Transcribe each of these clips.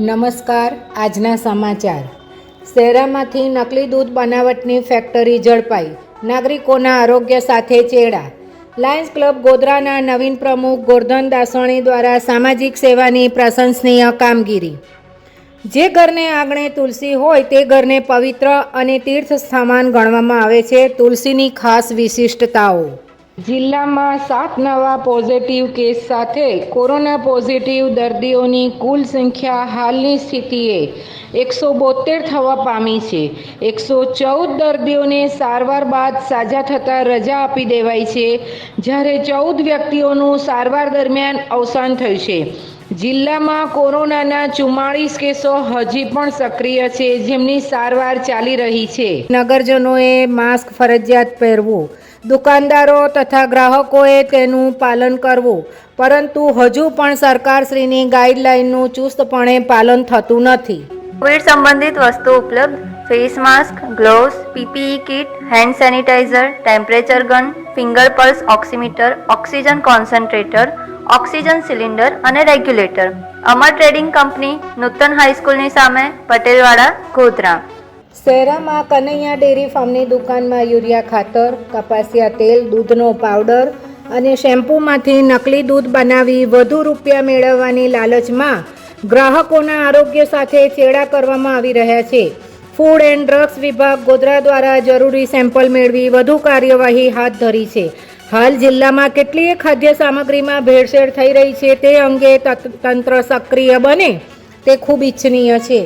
નમસ્કાર. આજના સમાચાર. શહેરામાંથી નકલી દૂધ બનાવટની ફેક્ટરી ઝડપાઈ. નાગરિકોના આરોગ્ય સાથે ચેડા. લાયન્સ ક્લબ ગોધરાના નવીન પ્રમુખ ગોરધન દાસવાણી દ્વારા સામાજિક સેવાની પ્રશંસનીય કામગીરી. જે ઘરને આંગણે તુલસી હોય તે ઘરને પવિત્ર અને તીર્થ સ્થાન ગણવામાં આવે છે. તુલસીની ખાસ વિશિષ્ટતાઓ. જિલ્લામાં 7 નવા પોઝિટિવ કેસ સાથે કોરોના પોઝિટિવ દર્દીઓની કુલ સંખ્યા હાલની સ્થિતિએ 172 થવા પામી છે. 114 દર્દીઓને સારવાર બાદ સાજા થતાં રજા આપી દેવાઈ છે, જ્યારે 14 વ્યક્તિઓનું સારવાર દરમિયાન અવસાન થયું છે. જિલ્લામાં કોરોનાના 44 કેસો હજી પણ સક્રિય છે, જેમની સારવાર ચાલી રહી છે. નગરજનોએ માસ્ક ફરજિયાત પહેરવું. દુકાનદારો તથા ગ્રાહકોએ તેનું પાલન કરવું, પરંતુ હજુ પણ સરકારશ્રીની ગાઈડલાઈનનું ચુસ્તપણે પાલન થતું નથી. કોવિડ સંબંધિત વસ્તુ ઉપલબ્ધ: face mask, gloves, PPE kit, hand sanitizer, temperature gun, finger pulse oximeter, oxygen concentrator, oxygen cylinder અને regulator. Amar trading company, Nutan હાઈસ્કૂલની સામે, પટેલવાડા, ગોધરા. શહેરામાં કનૈયા ડેરી ફાર્મની દુકાનમાં યુરિયા ખાતર, કપાસિયા તેલ, દૂધનો પાવડર અને શેમ્પૂમાંથી નકલી દૂધ બનાવી વધુ રૂપિયા મેળવવાની લાલચમાં ગ્રાહકોના આરોગ્ય સાથે ચેડા કરવામાં આવી રહ્યા છે. ફૂડ એન્ડ ડ્રગ્સ વિભાગ ગોધરા દ્વારા જરૂરી સેમ્પલ મેળવી વધુ કાર્યવાહી હાથ ધરી છે. હાલ જિલ્લામાં કેટલીય ખાદ્ય સામગ્રીમાં ભેળસેળ થઈ રહી છે, તે અંગે તંત્ર સક્રિય બને તે ખૂબ ઇચ્છનીય છે.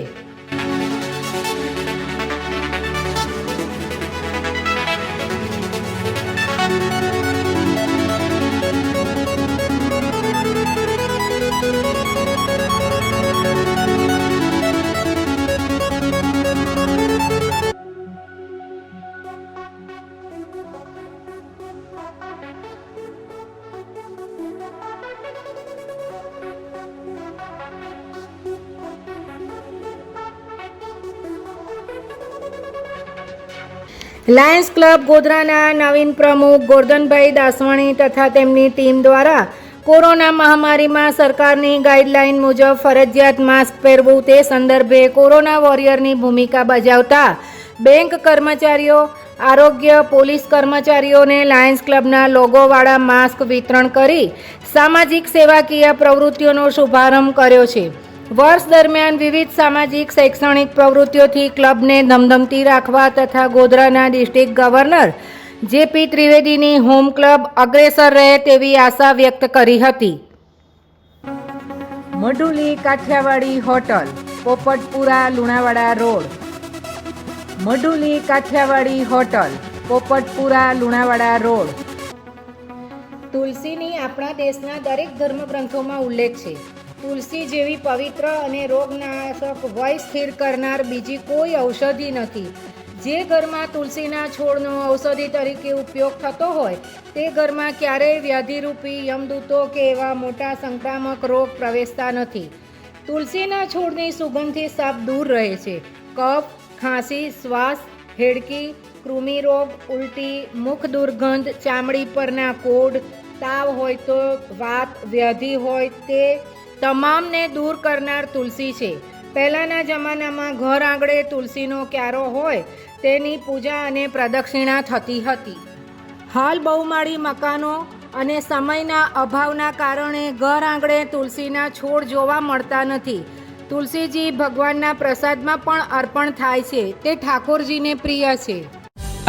લાયન્સ ક્લબ ગોધરાના નવીન પ્રમુખ ગોરધનભાઈ દાસવાણી તથા તેમની ટીમ દ્વારા કોરોના મહામારીમાં સરકારની ગાઈડલાઈન મુજબ ફરજિયાત માસ્ક પહેરવું તે સંદર્ભે કોરોના વોરિયરની ભૂમિકા બજાવતા બેંક કર્મચારીઓ, આરોગ્ય, પોલીસ કર્મચારીઓને લાયન્સ ક્લબના લોગોવાળા માસ્ક વિતરણ કરી સામાજિક સેવાકીય પ્રવૃત્તિઓનો શુભારંભ કર્યો છે. વર્ષ દરમિયાન વિવિધ સામાજિક શૈક્ષણિક પ્રવૃત્તિઓથી ક્લબને ધમધમતી રાખવા તથા ગોધરાના ડિસ્ટ્રિક્ટ ગવર્નર જેપી ત્રિવેદીની હોમ ક્લબ અગ્રેસર રહે તેવી આશા વ્યક્ત કરી હતી. Madhuli Kathiyawadi hotel, Popatpura, Lunawada road. Madhuli Kathiyawadi hotel, Popatpura, Lunawada road. તુલસીની આપણા દેશના દરેક ધર્મગ્રંથોમાં ઉલ્લેખ છે. તુલસી જેવી પવિત્ર અને રોગનાશક વય સ્થિર કરનાર બીજી કોઈ ઔષધિ નથી. જે ઘરમાં તુલસીના છોડનો ઔષધિ તરીકે ઉપયોગ થતો હોય તે ઘરમાં ક્યારેય વ્યાધિરૂપી યમદૂતો કે એવા મોટા સંક્રામક રોગ પ્રવેશતા નથી. તુલસીના છોડની સુગંધથી સાપ દૂર રહે છે. કફ, ખાંસી, શ્વાસ, હેડકી, કૃમિરોગ, ઉલટી, મુખ દુર્ગંધ, ચામડી પરના કોડ, તાવ હોય તો વાત, વ્યાધિ હોય તે તમામને દૂર કરનાર તુલસી છે. પહેલાંના જમાનામાં ઘર આંગણે તુલસીનો ક્યારો હોય તેની પૂજા અને પ્રદક્ષિણા થતી હતી. હાલ બહુમાળી મકાનો અને સમયના અભાવના કારણે ઘર આંગણે તુલસીના છોડ જોવા મળતા નથી. તુલસીજી ભગવાનના પ્રસાદમાં પણ અર્પણ થાય છે. તે ઠાકોરજીને પ્રિય છે.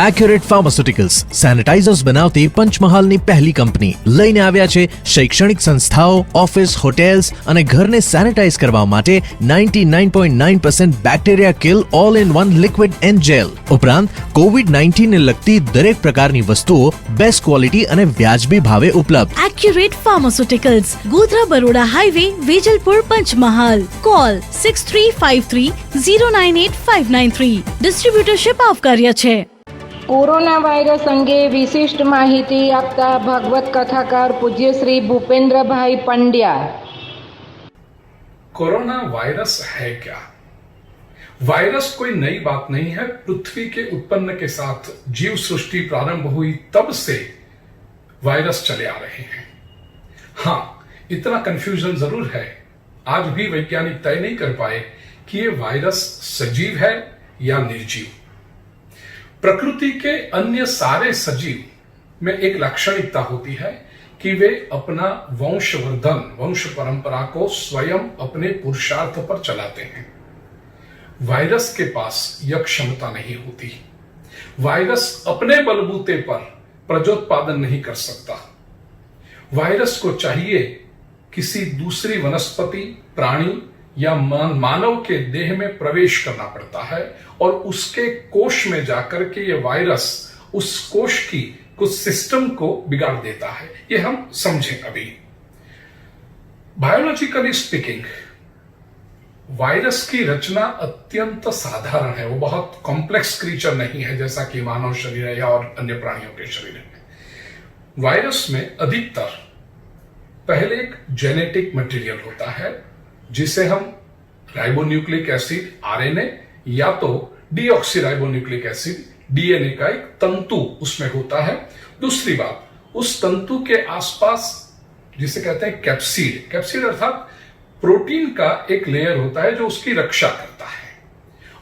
એક્યુરેટ ફાર્માસ્યુટિકલ્સ સેનિટાઇઝર્સ બનાવતી પંચમહાલની પહેલી કંપની લઈને આવ્યા છે શૈક્ષણિક સંસ્થાઓ, ઓફિસ, હોટેલ્સ અને ઘરને સેનિટાઇઝ કરવા માટે 99.9% bacteria kill all in one liquid and gel. ઉપરાંત કોવિડ-19 ને લગતી દરેક પ્રકારની વસ્તુઓ બેસ્ટ ક્વોલિટી અને વ્યાજબી ભાવે ઉપલબ્ધ. Accurate pharmaceuticals, Godhra Baroda highway, Vejalpur, Panchmahal. Call 6353098593. ડિસ્ટ્રીબ્યુટરશિપ આવકાર્ય છે. કોરોના વાયરસ અંગે વિશિષ્ટ માહિતી આપતા ભાગવત કથાકાર પૂજ્ય શ્રી ભૂपेंद्रभाई पंड्या. कोरोना वायरस है क्या? वायरस कोई नई बात नहीं है. पृथ्वी के उत्पन्न के साथ जीव सृष्टि प्रारंभ हुई तब से वायरस चले आ रहे हैं. हाँ, इतना कंफ्यूजन जरूर है. आज भी वैज्ञानिक तय नहीं कर पाए कि ये वायरस सजीव है या निर्जीव। प्रकृति के अन्य सारे सजीव में एक लाक्षणिकता होती है कि वे अपना वंशवर्धन, वंश परंपरा को स्वयं अपने पुरुषार्थ पर चलाते हैं। वायरस के पास यह क्षमता नहीं होती। वायरस अपने बलबूते पर प्रजोत्पादन नहीं कर सकता। वायरस को चाहिए किसी दूसरी वनस्पति, प्राणी या मानव के देह में प्रवेश करना पड़ता है और उसके कोश में जाकर के ये वायरस उस कोश की कुछ सिस्टम को बिगाड़ देता है। ये हम समझें अभी। बायोलॉजिकली स्पीकिंग वायरस की रचना अत्यंत साधारण है। वो बहुत कॉम्प्लेक्स क्रीचर नहीं है जैसा कि मानव शरीर है या और अन्य प्राणियों के शरीर में। वायरस में अधिकतर पहले एक जेनेटिक मटेरियल होता है जिसे हम राइबोन्यूक्लिक एसिड, आरएनए, या तो डीऑक्सीराइबोन्यूक्लिक एसिड, डीएनए का एक तंतु उसमें होता है। दूसरी बात, उस तंतु के आसपास जिसे कहते हैं कैप्सिड, कैप्सिड अर्थात प्रोटीन का एक लेयर होता है जो उसकी रक्षा करता है।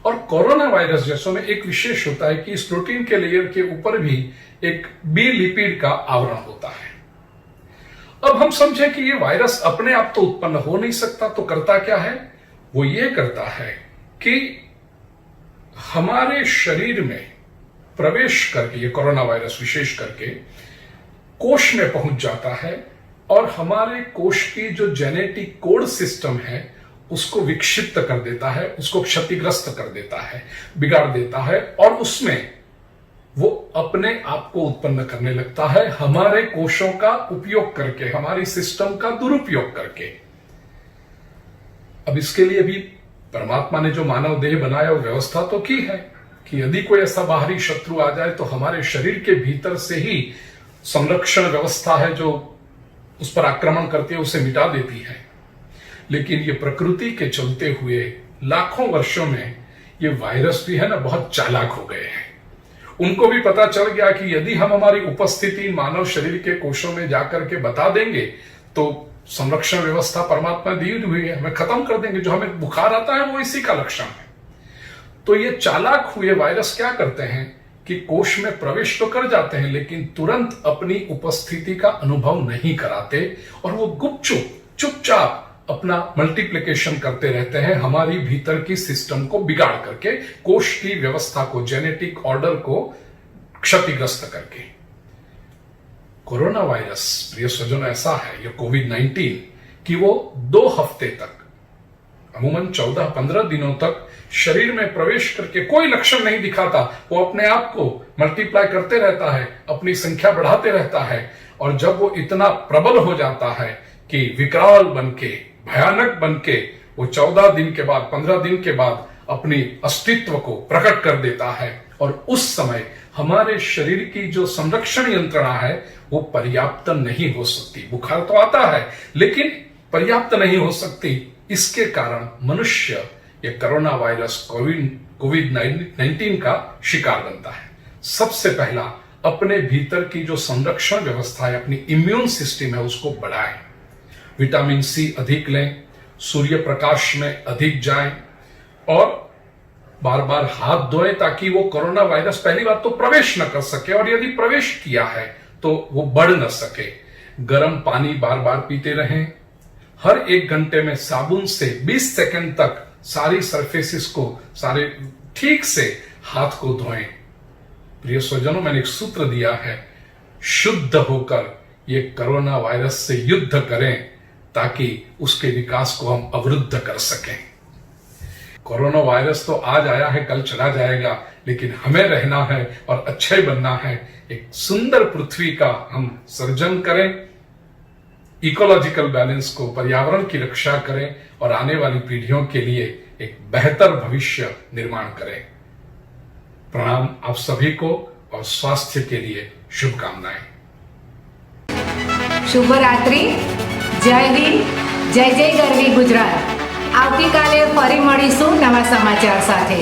और कोरोना वायरस जैसों में एक विशेष होता है कि इस प्रोटीन के लेयर के ऊपर भी एक बी लिपिड का आवरण होता है। अब हम समझें कि ये वायरस अपने आप तो उत्पन्न हो नहीं सकता, तो करता क्या है? वो ये करता है कि हमारे शरीर में प्रवेश करके, ये कोरोना वायरस विशेष करके कोश में पहुंच जाता है और हमारे कोश की जो जेनेटिक कोड सिस्टम है उसको विक्षिप्त कर देता है, उसको क्षतिग्रस्त कर देता है, बिगाड़ देता है और उसमें वो अपने आप को उत्पन्न करने लगता है हमारे कोशों का उपयोग करके, हमारी सिस्टम का दुरुपयोग करके। अब इसके लिए भी परमात्मा ने जो मानव देह बनाया वो व्यवस्था तो की है कि यदि कोई ऐसा बाहरी शत्रु आ जाए तो हमारे शरीर के भीतर से ही संरक्षण व्यवस्था है जो उस पर आक्रमण करती है, उसे मिटा देती है। लेकिन ये प्रकृति के चलते हुए लाखों वर्षों में ये वायरस भी है ना बहुत चालाक हो गए हैं। उनको भी पता चल गया कि यदि हम हमारी उपस्थिति मानव शरीर के कोशों में जाकर के बता देंगे तो संरक्षण व्यवस्था परमात्मा दी हुई है, हमें खत्म कर देंगे। जो हमें बुखार आता है वो इसी का लक्षण है। तो ये चालाक हुए वायरस क्या करते हैं कि कोश में प्रवेश तो कर जाते हैं लेकिन तुरंत अपनी उपस्थिति का अनुभव नहीं कराते और वो चुपचाप अपना मल्टीप्लिकेशन करते रहते हैं, हमारी भीतर की सिस्टम को बिगाड़ करके, कोश की व्यवस्था को, जेनेटिक ऑर्डर को क्षतिग्रस्त करके। कोरोना वायरस प्रिय स्वजन ऐसा है, ये कोविड-19, कि वो 2 हफ्ते तक, अमूमन 14-15 दिनों तक शरीर में प्रवेश करके कोई लक्षण नहीं दिखाता। वो अपने आप को मल्टीप्लाई करते रहता है, अपनी संख्या बढ़ाते रहता है और जब वो इतना प्रबल हो जाता है कि विकराल बनके, भयानक बनके वो 14 दिन के बाद, 15 दिन के बाद अपनी अस्तित्व को प्रकट कर देता है और उस समय हमारे शरीर की जो संरक्षण यंत्रणा है वो पर्याप्त नहीं हो सकती। बुखार तो आता है लेकिन पर्याप्त नहीं हो सकती। इसके कारण मनुष्य ये कोरोना वायरस कोविड-19 का शिकार बनता है। सबसे पहला अपने भीतर की जो संरक्षण व्यवस्था है, अपनी इम्यून सिस्टम है, उसको बढ़ाएं। विटामिन सी अधिक लें, सूर्य प्रकाश में अधिक जाएं और बार बार हाथ धोएं ताकि वो कोरोना वायरस पहली बात तो प्रवेश न कर सके और यदि प्रवेश किया है तो वो बढ़ न सके। गर्म पानी बार बार पीते रहें। हर 1 घंटे में साबुन से 20 सेकंड तक सारी सरफेसेस को, सारे ठीक से हाथ को धोएं। प्रिय स्वजनों, मैंने एक सूत्र दिया है, शुद्ध होकर ये कोरोना वायरस से युद्ध करें ताकि उसके विकास को हम अवरुद्ध कर सकें। कोरोना वायरस तो आज आया है, कल चला जाएगा, लेकिन हमें रहना है और अच्छे बनना है। एक सुंदर पृथ्वी का हम सर्जन करें, इकोलॉजिकल बैलेंस को, पर्यावरण की रक्षा करें और आने वाली पीढ़ियों के लिए एक बेहतर भविष्य निर्माण करें। प्रणाम आप सभी को और स्वास्थ्य के लिए शुभकामनाएं। શુભ રાત્રિ, જય હિન્દ, જય જય ગરવી ગુજરાત। આવતીકાલે ફરી મળીશું નવા સમાચાર સાથે।